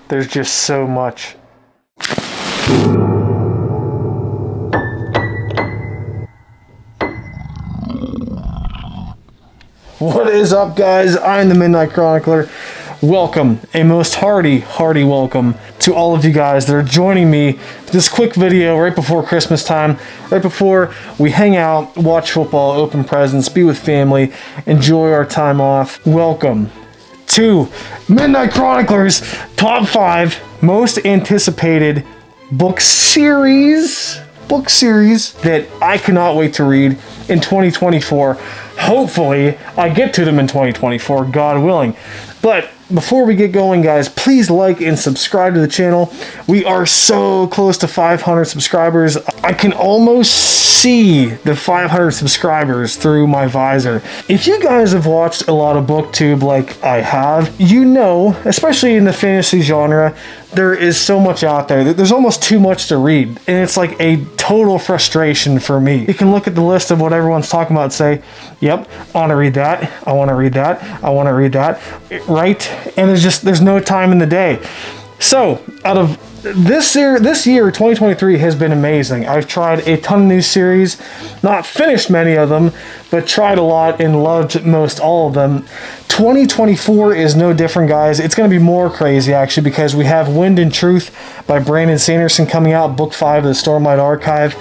There's just so much. What is up, guys? I'm the Midnight Chronicler. Welcome, a most hearty welcome to all of you guys that are joining me for this quick video right before Christmas time, right before we hang out, watch football, open presents, be with family, enjoy our time off. Welcome to Midnight Chronicler's Top 5 Most Anticipated Book Series that I cannot wait to read in 2024. Hopefully, I get to them in 2024, God willing. But before we get going, guys, please like and subscribe to the channel. We are so close to 500 subscribers. I can almost see the 500 subscribers through my visor. If you guys have watched a lot of BookTube like I have, you know, especially in the fantasy genre, there is so much out there. There's almost too much to read, and it's like a total frustration for me. You can look at the list of what everyone's talking about and say, yep, I want to read that, I want to read that, I want to read that, right? And there's no time in the day. So, out of this year, 2023 has been amazing. I've tried a ton of new series, not finished many of them, but tried a lot and loved most all of them. 2024 is no different, guys. It's going to be more crazy, actually, because we have Wind and Truth by Brandon Sanderson coming out, book 5 of the Stormlight Archive.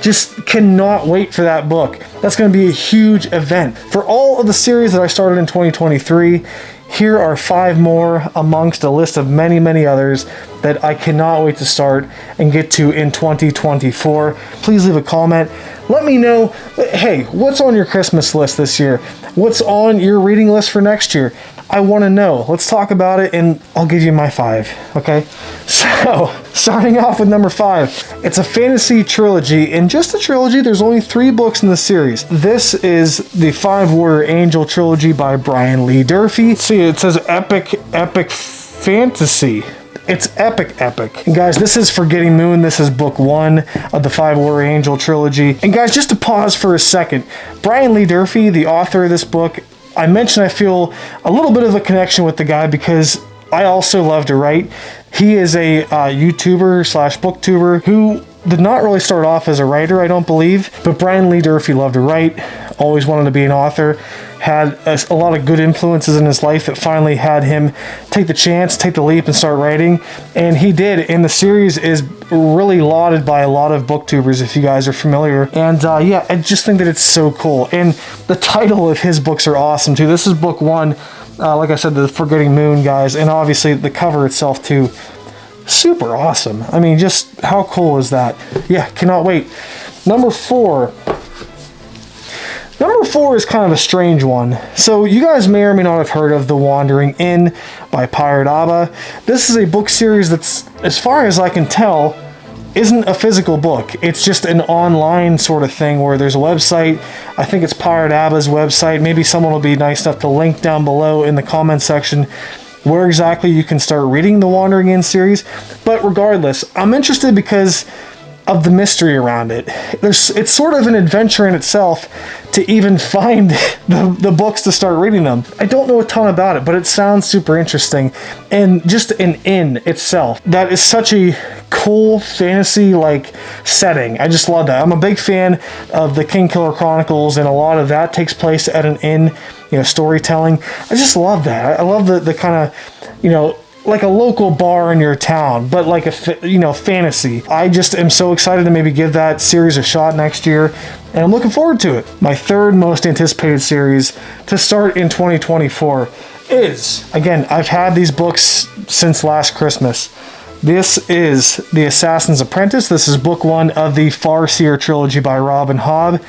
Just cannot wait for that book. That's going to be a huge event. For all of the series that I started in 2023, here are 5 more amongst a list of many others that I cannot wait to start and get to in 2024. Please leave a comment. Let me know, hey, what's on your Christmas list this year? What's on your reading list for next year? I want to know. Let's talk about it, and I'll give you my 5, okay? So, starting off with number 5. It's a fantasy trilogy, and just a trilogy, there's only 3 books in the series. This is the 5 Warrior Angel trilogy by Brian Lee Durfee. See, it says epic fantasy. It's epic. And guys, this is Forgetting Moon. This is book 1 of the 5 Warrior Angel trilogy. And guys, just to pause for a second, Brian Lee Durfee, the author of this book, I mentioned I feel a little bit of a connection with the guy because I also love to write. He is a YouTuber / booktuber who did not really start off as a writer, I don't believe, but Brian Lee Durfee loved to write, always wanted to be an author, had a lot of good influences in his life that finally had him take the chance, take the leap, and start writing, and he did, and the series is really lauded by a lot of booktubers, if you guys are familiar, and yeah, I just think that it's so cool, and the title of his books are awesome, too. This is book 1, like I said, the Forgetting Moon, guys, and obviously the cover itself, too. Super awesome. I mean, just how cool is that? Yeah, cannot wait. Number 4. Number 4 is kind of a strange one. So you guys may or may not have heard of The Wandering Inn by Pirate Abba. This is a book series that's, as far as I can tell, isn't a physical book. It's just an online sort of thing where there's a website. I think it's Pirate Abba's website. Maybe someone will be nice enough to link down below in the comment section where exactly you can start reading the Wandering Inn series. But regardless, I'm interested because of the mystery around it. It's sort of an adventure in itself to even find the books to start reading them. I don't know a ton about it, but it sounds super interesting. And just an inn itself, that is such a cool fantasy-like setting. I just love that. I'm a big fan of the Kingkiller Chronicles, and a lot of that takes place at an inn, you know, storytelling. I just love that. I love the kind of, you know, like a local bar in your town, but like a, you know, fantasy. I just am so excited to maybe give that series a shot next year, and I'm looking forward to it. My 3rd most anticipated series to start in 2024 is, again, I've had these books since last Christmas. This is The Assassin's Apprentice. This is book 1 of the Farseer trilogy by Robin Hobb.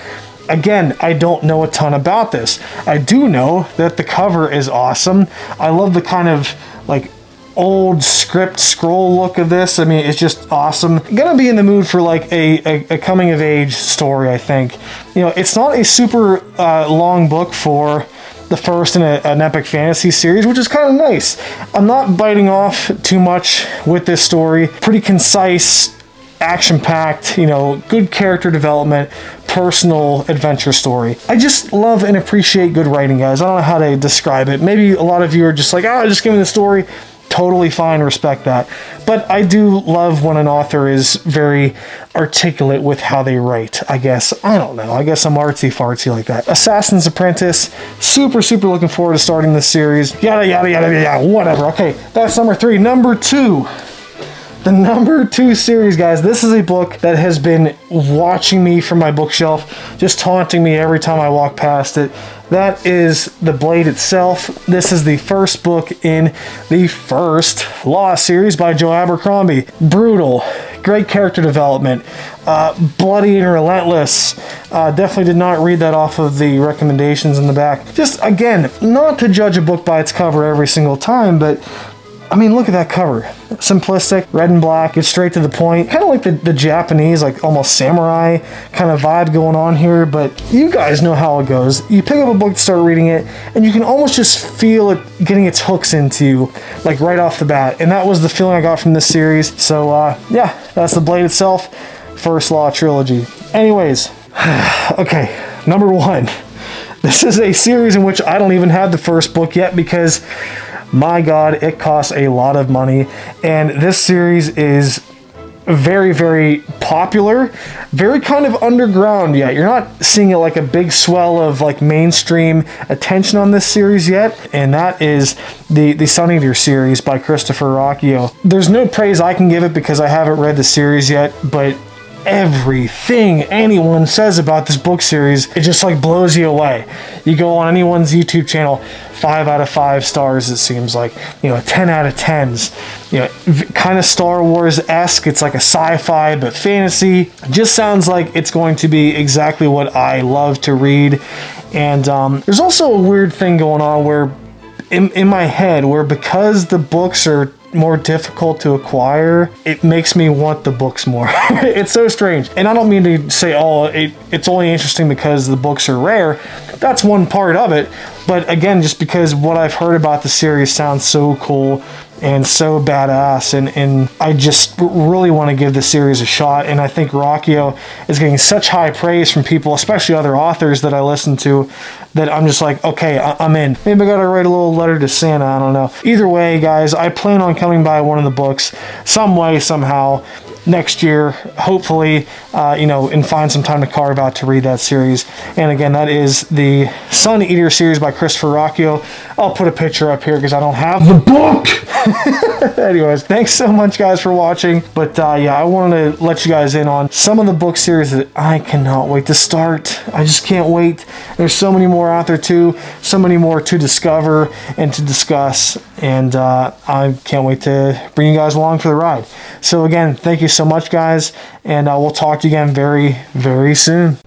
Again, I don't know a ton about this. I do know that the cover is awesome. I love the kind of like old script scroll look of this. I mean, it's just awesome. I'm gonna be in the mood for like a coming of age story, I think. You know, it's not a super long book for the first in an epic fantasy series, which is kind of nice. I'm not biting off too much with this story. Pretty concise, action-packed, good character development, personal adventure story. I just love and appreciate good writing, guys. I don't know how to describe it. Maybe a lot of you are just like, just give me the story. Totally fine, respect that. But I do love when an author is very articulate with how they write, I guess. I don't know. I guess I'm artsy-fartsy like that. Assassin's Apprentice. Super, super looking forward to starting this series. Yada, yada, yada, yada, whatever. Okay, that's number 3. Number 2. The number 2 series, guys. This is a book that has been watching me from my bookshelf, just taunting me every time I walk past it. That is The Blade itself. This is the first book in the first Law series by Joe Abercrombie. Brutal, great character development, bloody and relentless. Definitely did not read that off of the recommendations in the back. Just, again, not to judge a book by its cover every single time, but I mean, look at that cover. Simplistic, red and black, gets straight to the point. Kind of like the Japanese, like almost samurai kind of vibe going on here, but you guys know how it goes. You pick up a book to start reading it, and you can almost just feel it getting its hooks into you, like right off the bat. And that was the feeling I got from this series. So, yeah, that's The Blade itself, First Law Trilogy. Anyways, okay, number 1. This is a series in which I don't even have the first book yet because, my God, it costs a lot of money. And this series is very, very popular, very kind of underground yet. You're not seeing it like a big swell of like mainstream attention on this series yet. And that is the Sun Eater series by Christopher Rocchio. There's no praise I can give it because I haven't read the series yet, but everything anyone says about this book series, it just like blows you away. You go on anyone's YouTube channel, 5 out of 5 stars, it seems like, 10 out of 10s, kind of Star Wars-esque. It's like a sci-fi but fantasy. It just sounds like it's going to be exactly what I love to read. And there's also a weird thing going on where in my head, where because the books are more difficult to acquire, it makes me want the books more. It's so strange. And I don't mean to say, it's only interesting because the books are rare. That's one part of it. But again, just because what I've heard about the series sounds so cool and so badass, and I just really want to give the series a shot. And I think Rocchio is getting such high praise from people, especially other authors that I listen to, that I'm just like, okay, I'm in. Maybe I gotta write a little letter to Santa, I don't know. Either way, guys, I plan on coming by one of the books some way, somehow, next year, hopefully, and find some time to carve out to read that series. And again, that is the Sun Eater series by Christopher Rocchio. I'll put a picture up here because I don't have the book. Anyways, thanks so much, guys, for watching. But yeah, I wanted to let you guys in on some of the book series that I cannot wait to start. I just can't wait. There's so many more out there too, so many more to discover and to discuss, and I can't wait to bring you guys along for the ride. So again, thank you so much, guys, and we'll talk to you again very, very soon.